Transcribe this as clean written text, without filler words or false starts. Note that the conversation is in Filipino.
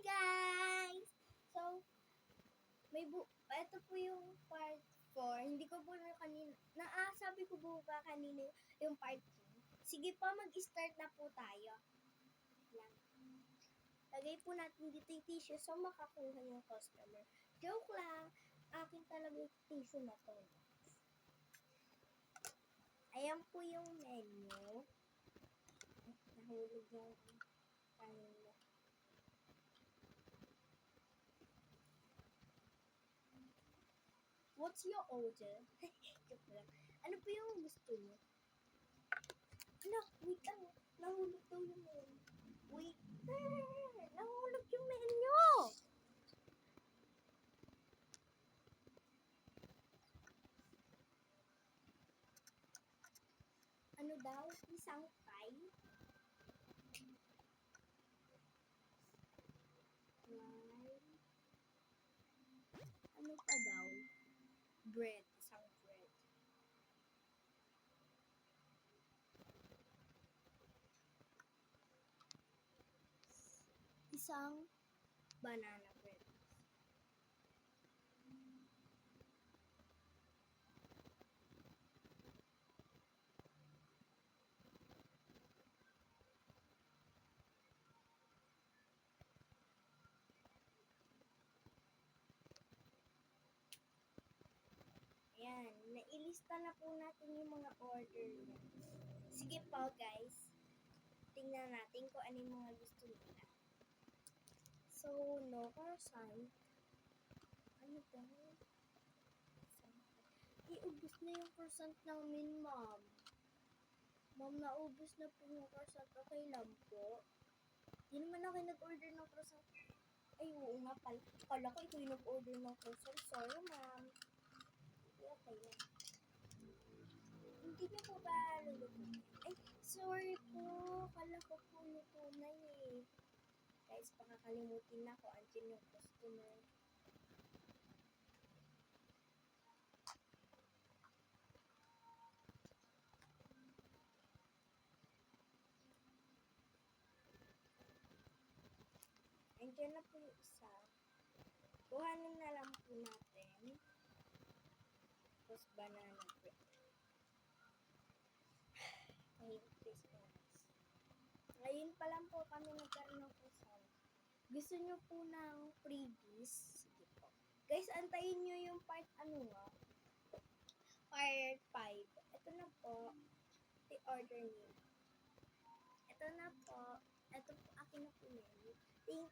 guys! So, ito po yung part 4. Hindi ko po na kanina, sabi ko po ba kanina yung part 2. Sige po, mag-start na po tayo. Lang. Lagay po natin dito yung tissue so makakuha yung customer. Joke lang, akin talaga yung tissue na to. Ayan po yung menu. Nahulog yung kanina. What's your order? Joke lang. Ano po yung gusto niyo? Ano? Wait lang. Nahulog daw yung menu. Wait. Nahulog yung menu. Ano daw? Isang pie? Ano pa daw? Bread. Isang bread. Isang banana bread. Ayan, nailista na po natin yung mga order niya. Sige po guys, tingnan natin kung ano yung mga gusto nila. So, no croissant. Ano ba? Iubos na yung croissant namin, ma'am. Ma'am, naubos na po yung croissant. Okay lang po. Hindi naman ako nag-order ng croissant. Ay, oo nga pala. Kala ko ito yung nag-order ng croissant. Sorry, ma'am. Okay lang. Hindi niyo po ba lulutuin? Ay, sorry po. Kala ko po luto na eh. Guys, pakakalimutin na ko. Andiyan yung customer. Andiyan na po yung isa. Kuhanin na lang po natin. Tapos banana bread. Ngayon, please guys. Ngayon pa lang po kami nagkaroon ng croissant. Gusto nyo po ng freebies? Sige po. Guys, antayin nyo yung part part 5. Ito na po. I-order nyo. Ito na po. Ito po, akin na po yun. Thank